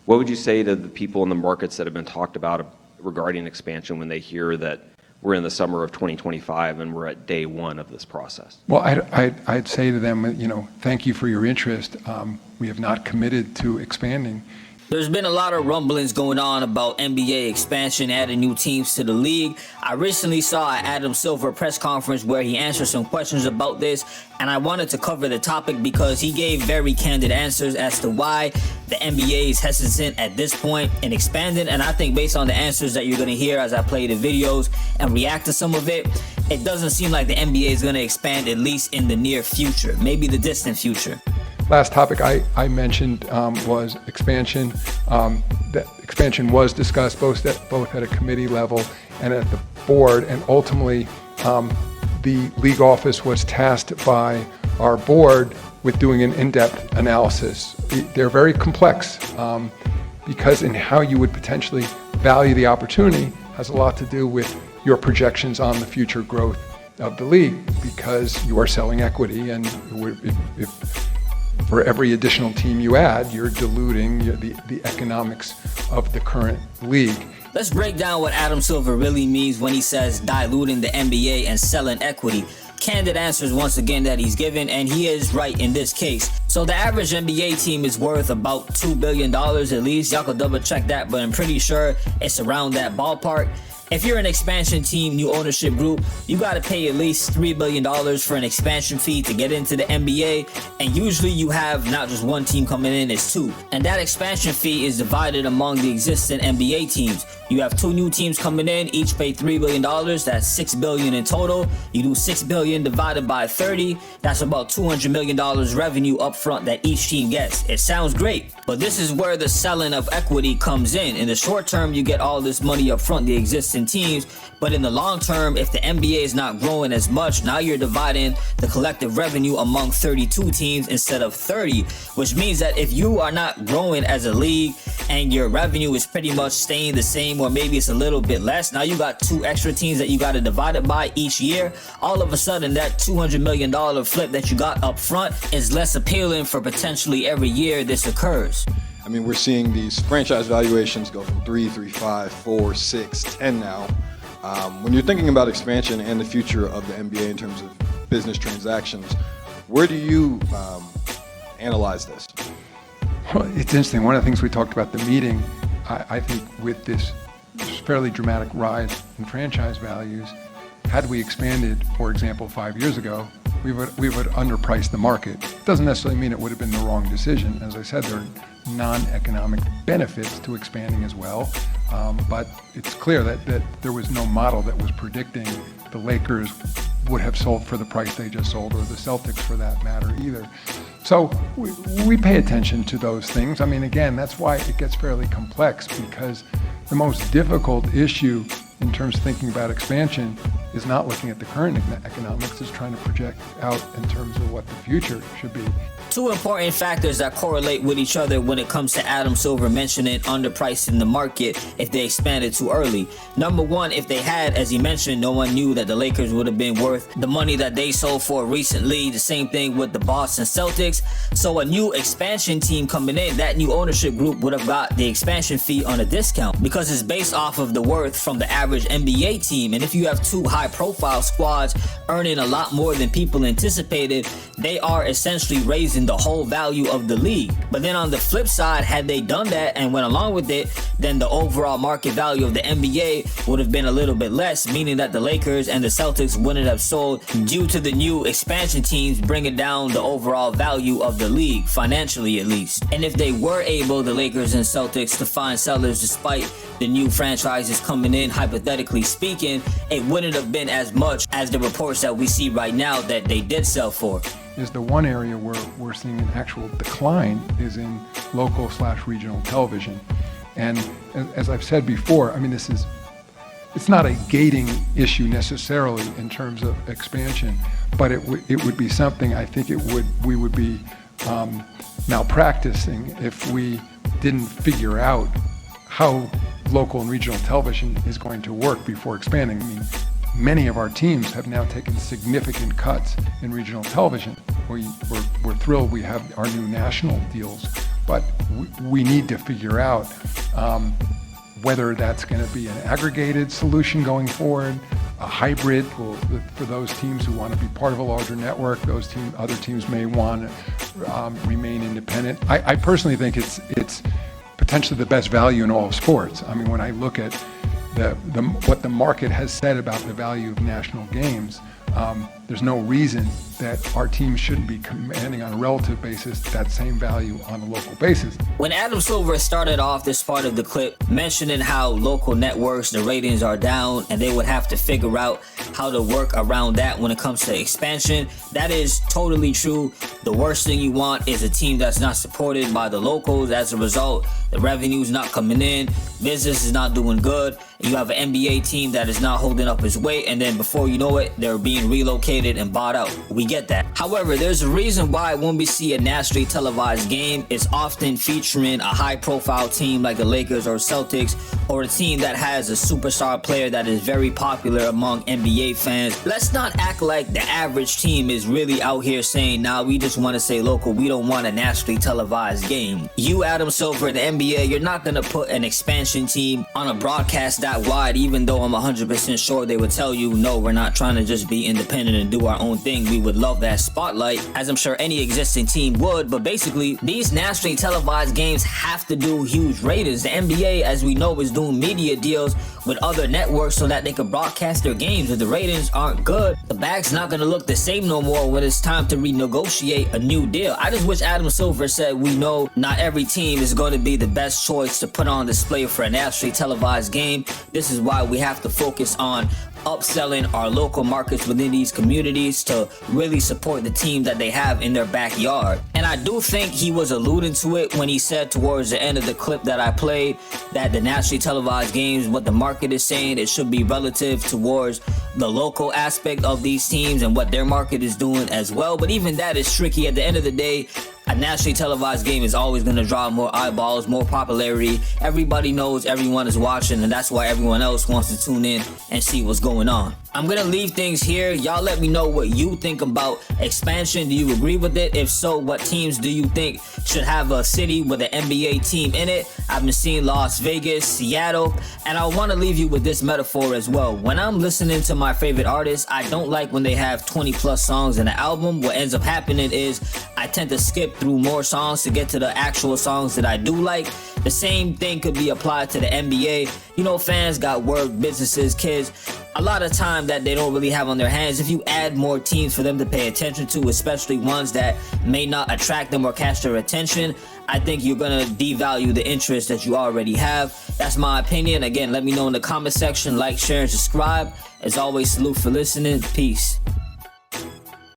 What would you say to the people in the markets that have been talked about regarding expansion when they hear that we're in the summer of 2025 and we're at day one of this process? Well, I'd say to them, thank you for your interest. We have not committed to expanding. There's been a lot of rumblings going on about NBA expansion, adding new teams to the league. I recently saw an Adam Silver press conference where he answered some questions about this, and I wanted to cover the topic because he gave very candid answers as to why the NBA is hesitant at this point in expanding. And I think based on the answers that you're going to hear as I play the videos and react to some of it, it doesn't seem like the NBA is going to expand, at least in the near future, maybe the distant future. Last topic I mentioned was expansion. That expansion was discussed both at a committee level and at the board, and ultimately the league office was tasked by our board with doing an in-depth analysis. They're very complex because in how you would potentially value the opportunity has a lot to do with your projections on the future growth of the league, because you are selling equity, and if for every additional team you add, you're diluting the economics of the current league. Let's break down what Adam Silver really means when he says diluting the NBA and selling equity. Candid answers once again that he's given, and he is right in this case. So the average NBA team is worth about $2 billion at least. Y'all could double check that, but I'm pretty sure it's around that ballpark. If you're an expansion team, new ownership group, you got to pay at least $3 billion for an expansion fee to get into the NBA. And usually you have not just one team coming in, it's two. And that expansion fee is divided among the existing NBA teams. You have two new teams coming in, each pay $3 billion. That's $6 billion in total. You do $6 billion divided by 30. That's about $200 million revenue up front that each team gets. It sounds great, but this is where the selling of equity comes in. In the short term, you get all this money up front, the existing teams, but in the long term, if the NBA is not growing as much, now you're dividing the collective revenue among 32 teams instead of 30, which means that if you are not growing as a league and your revenue is pretty much staying the same, or maybe it's a little bit less, now you got two extra teams that you got to divide it by each year. All of a sudden, that $200 million flip that you got up front is less appealing for potentially every year this occurs. I mean, we're seeing these franchise valuations go from 3, 3, 5, 4, 6, 10 now. When you're thinking about expansion and the future of the NBA in terms of business transactions, where do you analyze this? Well, it's interesting. One of the things we talked about at the meeting, I think with this fairly dramatic rise in franchise values, had we expanded, for example, 5 years ago, we would underprice the market. Doesn't necessarily mean it would have been the wrong decision. As I said, there are non-economic benefits to expanding as well, but it's clear that there was no model that was predicting the Lakers would have sold for the price they just sold, or the Celtics for that matter either. So we pay attention to those things. I mean, again, that's why it gets fairly complex, because the most difficult issue in terms of thinking about expansion is not looking at the current economics, is trying to project out in terms of what the future should be. Two important factors that correlate with each other when it comes to Adam Silver mentioning underpricing the market if they expanded too early. Number one, if they had, as he mentioned, no one knew that the Lakers would have been worth the money that they sold for recently. The same thing with the Boston Celtics. So a new expansion team coming in, that new ownership group would have got the expansion fee on a discount because it's based off of the worth from the average NBA team. And if you have two high-profile squads earning a lot more than people anticipated, they are essentially raising the whole value of the league. But then on the flip side, had they done that and went along with it, then the overall market value of the NBA would have been a little bit less, meaning that the Lakers and the Celtics wouldn't have sold due to the new expansion teams bringing down the overall value of the league, financially at least. And if they were able, the Lakers and Celtics, to find sellers despite the new franchises coming in, hypothetically speaking, it wouldn't have been as much as the reports that we see right now that they did sell for. Is the one area where we're seeing an actual decline is in local/regional television. And as I've said before, I mean, it's not a gating issue necessarily in terms of expansion, but it would be something I think we would be malpracticing if we didn't figure out how local and regional television is going to work before expanding. I mean, many of our teams have now taken significant cuts in regional television. We're thrilled we have our new national deals, but we need to figure out whether that's going to be an aggregated solution going forward, a hybrid for those teams who want to be part of a larger network. Other teams may want to remain independent. I personally think it's potentially the best value in all of sports. I mean, when I look at what the market has said about the value of national games, there's no reason that our teams shouldn't be commanding on a relative basis that same value on a local basis. When Adam Silver started off this part of the clip mentioning how local networks, the ratings are down and they would have to figure out how to work around that when it comes to expansion, that is totally true. The worst thing you want is a team that's not supported by the locals. As a result, the revenue's not coming in, business is not doing good, and you have an NBA team that is not holding up its weight, and then before you know it, they're being relocated and bought out. We get that. However, there's a reason why when we see a nationally televised game, it's often featuring a high-profile team like the Lakers or Celtics, or a team that has a superstar player that is very popular among NBA fans. Let's not act like the average team is really out here saying, nah, we just want to stay local, we don't want a nationally televised game. You, Adam Silver, the NBA, you're not going to put an expansion team on a broadcast that wide, even though I'm 100% sure they would tell you, no, we're not trying to just be independent and do our own thing. We would love that spotlight, as I'm sure any existing team would, but basically, these nationally televised games have to do huge ratings. The NBA, as we know, is doing media deals with other networks so that they can broadcast their games. If the ratings aren't good, the bag's not going to look the same no more when it's time to renegotiate a new deal. I just wish Adam Silver said, we know not every team is going to be the best choice to put on display for a nationally televised game. This is why we have to focus on upselling our local markets within these communities to really support the team that they have in their backyard. And I do think he was alluding to it when he said towards the end of the clip that I played that the nationally televised games, what the market is saying, it should be relative towards the local aspect of these teams and what their market is doing as well. But even that is tricky. At the end of the day, a nationally televised game is always going to draw more eyeballs, more popularity. Everybody knows everyone is watching, and that's why everyone else wants to tune in and see what's going on. I'm going to leave things here. Y'all let me know what you think about expansion. Do you agree with it? If so, what teams do you think should have a city with an NBA team in it? I've been seeing Las Vegas, Seattle, and I want to leave you with this metaphor as well. When I'm listening to my favorite artists, I don't like when they have 20 plus songs in an album. What ends up happening is I tend to skip through more songs to get to the actual songs that I do like. The same thing could be applied to the NBA. You know, fans got work, businesses, kids, a lot of time that they don't really have on their hands. If you add more teams for them to pay attention to, especially ones that may not attract them or catch their attention, I think you're gonna devalue the interest that you already have. That's my opinion. Again, let me know in the comment section. Like, share, and subscribe. As always, salute for listening. Peace.